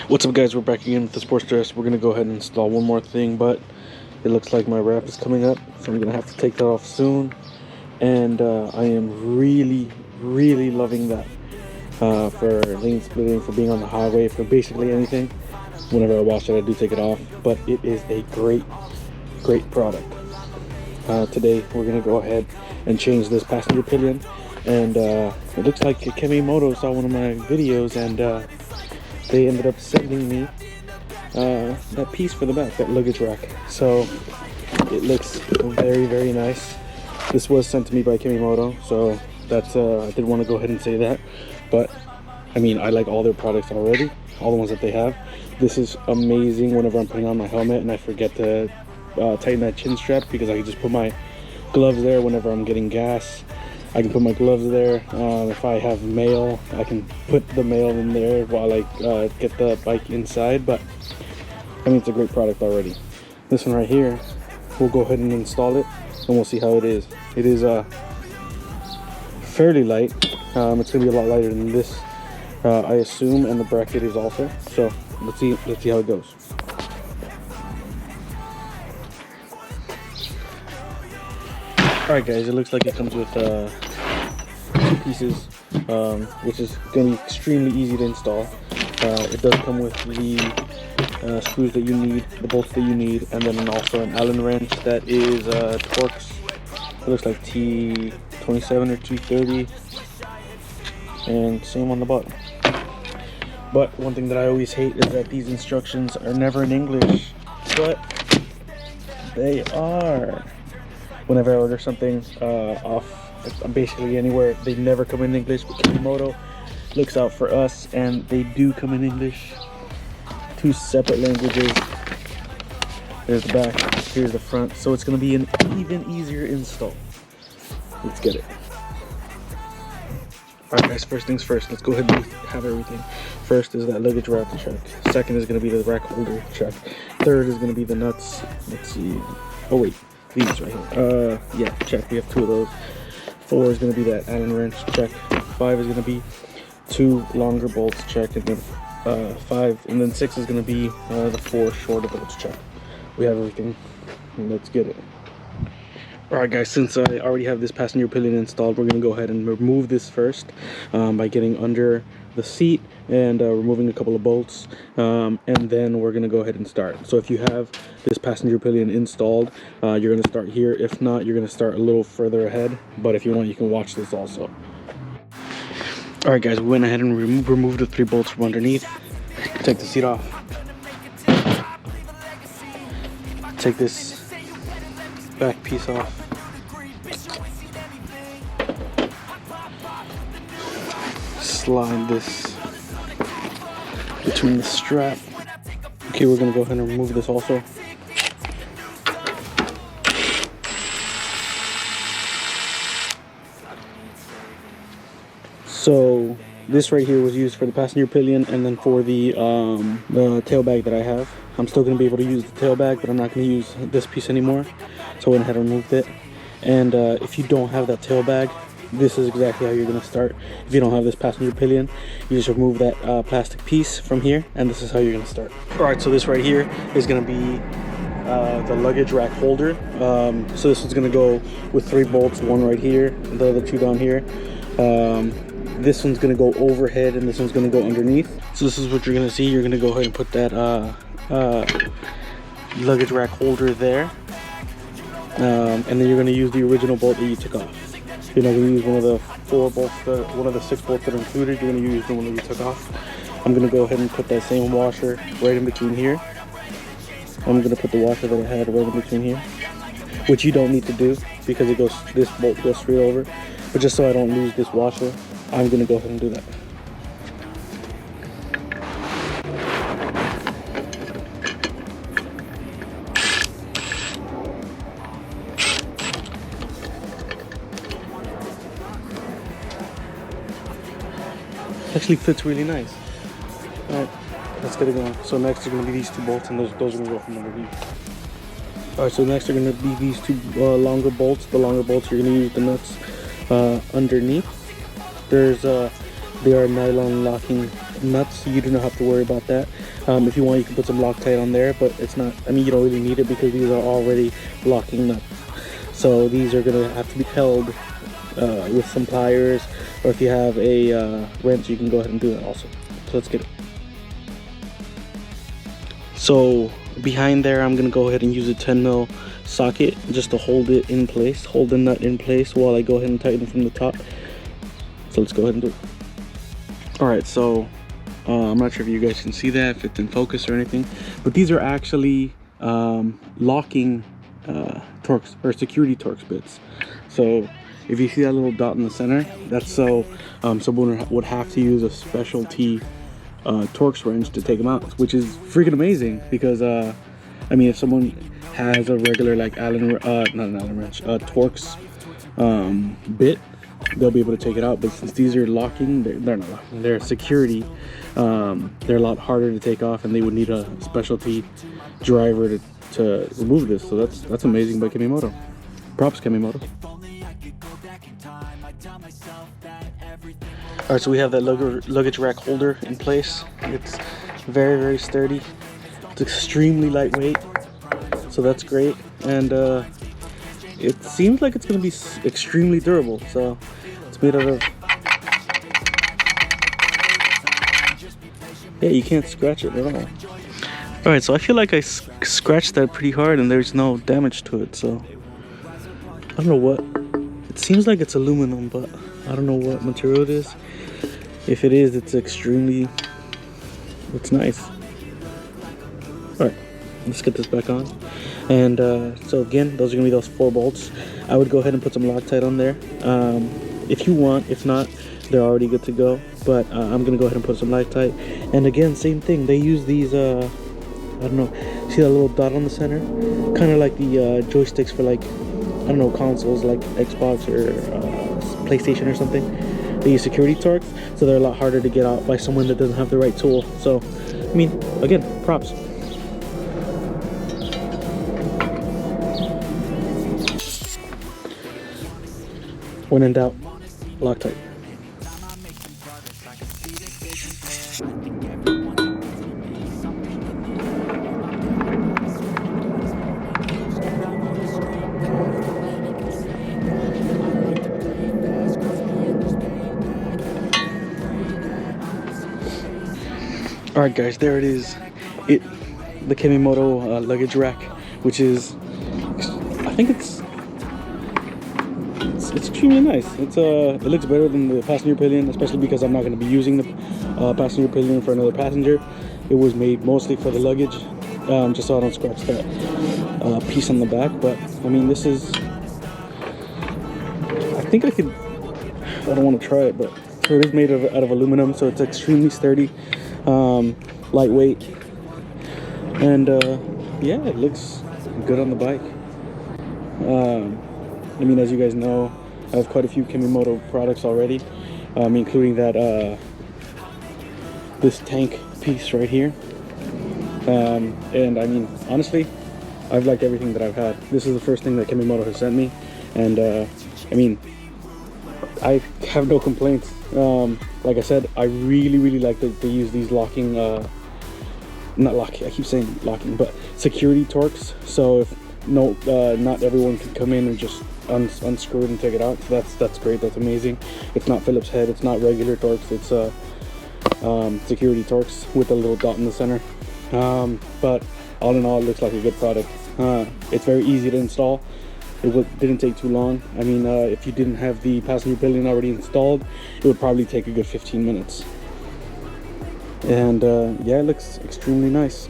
What's up, guys? We're back again with the Sportster S. We're gonna go ahead and install one more thing, but it looks like my wrap is coming up, so I'm gonna have to take that off soon. And I am really loving that for lane splitting, for being on the highway, for basically anything. Whenever I wash it, I do take it off, but it is a great product. Today we're gonna go ahead and change this passenger pillion, and it looks like KemiMoto saw one of my videos, and they ended up sending me that piece for the back, that luggage rack. So it looks very nice. This was sent to me by KemiMoto, so that's I did want to go ahead and say that. But I mean, I like all their products already, all the ones that they have. This is amazing whenever I'm putting on my helmet and I forget to tighten that chin strap, because I can just put my gloves there whenever I'm getting gas. I can put my gloves there. If I have mail, I can put the mail in there while I get the bike inside. But I mean, it's a great product already. This one right here, we'll go ahead and install it and we'll see how it is. It is fairly light. It's gonna be a lot lighter than this, I assume, and the bracket is also. So let's see how it goes. Alright guys, it looks like it comes with 2 pieces, which is going to be extremely easy to install. It does come with the screws that you need, the bolts that you need, and then also an Allen wrench that is Torx. It looks like T27 or T30, and same on the bottom. But one thing that I always hate is that these instructions are never in English, but they are. Whenever I order something off basically anywhere, they never come in English, but KemiMoto looks out for us, and they do come in English. 2 separate languages. There's the back, here's the front, so it's going to be an even easier install. Let's get it. Alright guys, first things first, let's go ahead and have everything. First is that luggage rack check. Second is going to be the rack holder check. Third is going to be the nuts. Let's see. Oh wait. These right here. Yeah, check. We have 2 of those. 4 is going to be that Allen wrench, check. 5 is going to be 2 longer bolts, check. And then 5, and then 6 is going to be the 4 shorter bolts, check. We have everything. Let's get it. Alright guys, since I already have this passenger pillion installed, we're going to go ahead and remove this first by getting under the seat and removing a couple of bolts, and then we're going to go ahead and start. So if you have this passenger pillion installed, you're going to start here. If not, you're going to start a little further ahead, but if you want, you can watch this also. Alright guys, we went ahead and removed the 3 bolts from underneath. Take the seat off. Take this back piece off. Slide this between the strap. Okay, we're gonna go ahead and remove this also. So this right here was used for the passenger pillion, and then for the tail bag that I have. I'm still gonna be able to use the tail bag, but I'm not gonna use this piece anymore. So I went ahead and removed it. And if you don't have that tail bag, this is exactly how you're going to start. If you don't have this passenger pillion, you just remove that plastic piece from here, and this is how you're going to start. Alright, so this right here is going to be the luggage rack holder. So this is going to go with 3 bolts, 1 right here, the other 2 down here. This one's going to go overhead, and this one's going to go underneath. So this is what you're going to see. You're going to go ahead and put that luggage rack holder there. And then you're going to use the original bolt that you took off. You're not going to use one of the 4 bolts, one of the 6 bolts that are included. You're going to use the one that you took off. I'm going to go ahead and put that same washer right in between here. I'm going to put the washer that I had right in between here, which you don't need to do because it goes. This bolt goes straight over. But just so I don't lose this washer, I'm going to go ahead and do that. Actually fits really nice. Alright, let's get it going. So next are going to be these 2 bolts, and those are going to go from underneath. Alright, so next are going to be these 2 longer bolts. The longer bolts, you're going to use the nuts underneath. There's they are nylon locking nuts, so you do not have to worry about that. If you want, you can put some Loctite on there, but it's not, I mean, you don't really need it because these are already locking nuts. So these are gonna have to be held with some pliers, or if you have a wrench, you can go ahead and do that also. So let's get it. So behind there, I'm gonna go ahead and use a 10 mil socket just to hold it in place, hold the nut in place while I go ahead and tighten from the top. So let's go ahead and do it. All right, so I'm not sure if you guys can see that, if it's in focus or anything, but these are actually locking Torx or security Torx bits. So if you see that little dot in the center, that's so someone would have to use a specialty Torx wrench to take them out, which is freaking amazing because I mean, if someone has a regular like not an Allen wrench, Torx bit, they'll be able to take it out. But since these are locking, they're not locking, they're security, they're a lot harder to take off, and they would need a specialty driver to remove this. So that's amazing by KemiMoto. Props, KemiMoto. All right, so we have that luggage rack holder in place. It's very, very sturdy. It's extremely lightweight, so that's great. And it seems like it's going to be extremely durable. So it's made out of, yeah, you can't scratch it at all. All right, so I feel like I scratched that pretty hard and there's no damage to it. So I don't know what, it seems like it's aluminum, but I don't know what material it is. If it is, it's nice. All right, let's get this back on. And so again, those are gonna be those 4 bolts. I would go ahead and put some Loctite on there if you want. If not, they're already good to go. But I'm gonna go ahead and put some Loctite. And again, same thing. They use these I don't know, see that little dot on the center? Kind of like the joysticks for, like, I don't know, consoles like Xbox or PlayStation or something. They use security Torx, so they're a lot harder to get out by someone that doesn't have the right tool. So, I mean, again, props. When in doubt, Loctite. All right, guys, there it is. The KemiMoto luggage rack, which is, I think it's extremely nice. It looks better than the passenger pillion, especially because I'm not going to be using the passenger pillion for another passenger. It was made mostly for the luggage, just so I don't scratch that piece on the back. But I mean, this is, I think I could, I don't want to try it, but so it is made out of aluminum, so it's extremely sturdy, lightweight, and yeah, it looks good on the bike. I mean, as you guys know, I have quite a few KemiMoto products already, including that this tank piece right here. And I mean, honestly, I've liked everything that I've had. This is the first thing that KemiMoto has sent me, and I mean, I have no complaints. Like I said, I really like to use these locking, not locking, I keep saying locking, but security Torx. So if not everyone can come in and just unscrew it and take it out. So that's great. That's amazing. It's not Phillips head. It's not regular Torx. It's security Torx with a little dot in the center. But all in all, it looks like a good product. It's very easy to install. It didn't take too long. I mean, if you didn't have the passenger pillion already installed, it would probably take a good 15 minutes. And yeah, it looks extremely nice.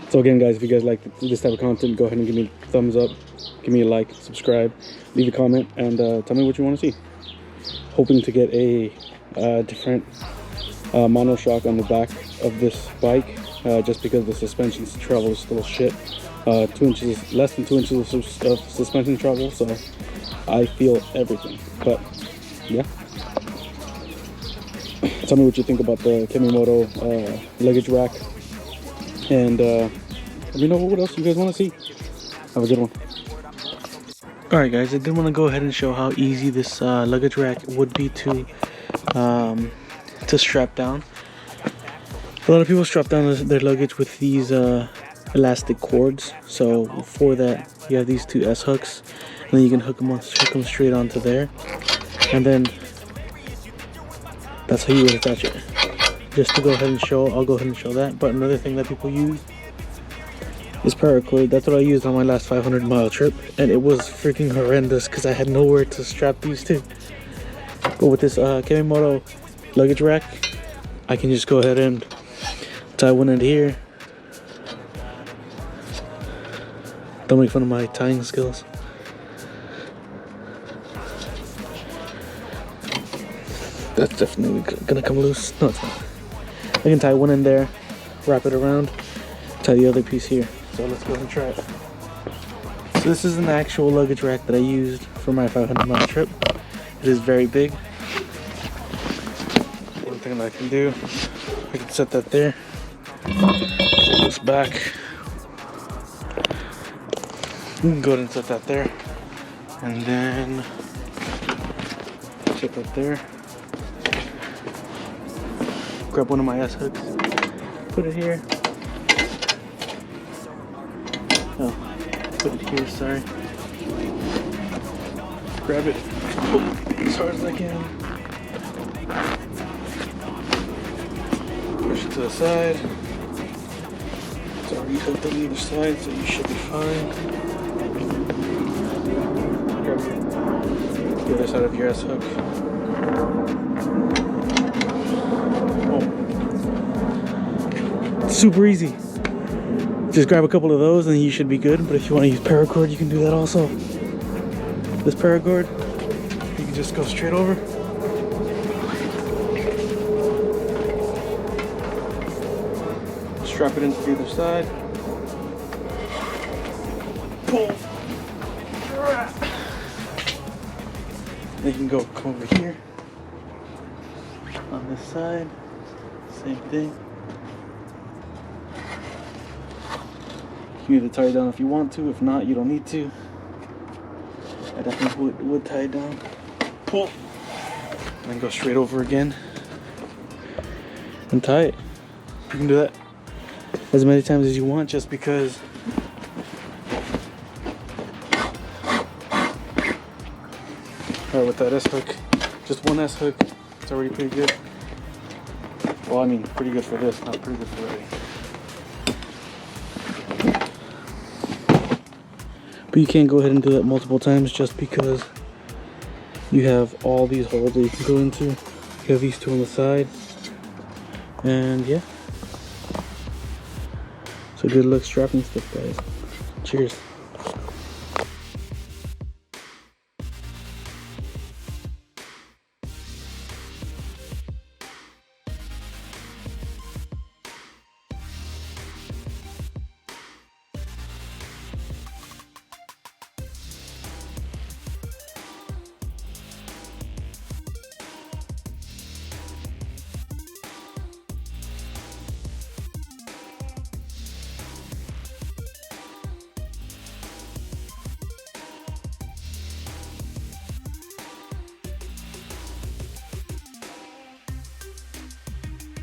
So again, guys, if you guys like this type of content, go ahead and give me a thumbs up, give me a like, subscribe, leave a comment, and tell me what you want to see. Hoping to get a different monoshock on the back of this bike, just because the suspension travel is still shit. 2 inches, less than 2 inches of suspension travel, so I feel everything. But yeah, tell me what you think about the KemiMoto luggage rack, and let me know what else you guys want to see. Have a good one. Alright, guys, I did want to go ahead and show how easy this luggage rack would be to to strap down. A lot of people strap down their luggage with these elastic cords. So for that, you have these two S hooks, and then you can hook them straight onto there, and then that's how you would attach it. Just to go ahead and show, I'll go ahead and show that. But another thing that people use is paracord. That's what I used on my last 500-mile trip, and it was freaking horrendous because I had nowhere to strap these to. But with this KemiMoto luggage rack, I can just go ahead and tie one end here. Don't make fun of my tying skills. That's definitely gonna come loose. No, it's not. I can tie one end there, wrap it around, tie the other piece here. So let's go ahead and try it. So this is an actual luggage rack that I used for my 500-mile trip. It is very big. One thing that I can do, I can set that there. Pull this back. You can go ahead and set that there. And then set that there. Grab one of my S hooks, put it here. Oh, put it here, sorry. Grab it as hard as I can. Push it to the side. It's already hooked on either side, so you should be fine. Grab the other side of your S hook. Super easy. Just grab a couple of those and you should be good. But if you want to use paracord, you can do that also. This paracord, you can just go straight over. Strap it into the other side. Pull. Then you can come over here. On this side, same thing. You can either tie it down if you want to, if not, you don't need to. I definitely would tie it down. Pull. And then go straight over again. And tie it. You can do that as many times as you want, just because alright, with that S hook, just one S hook, it's already pretty good. Well, I mean, pretty good for this, not pretty good for writing. But you can't go ahead and do that multiple times just because you have all these holes that you can go into. You have these two on the side. And yeah. So good luck strapping stuff, guys. Cheers.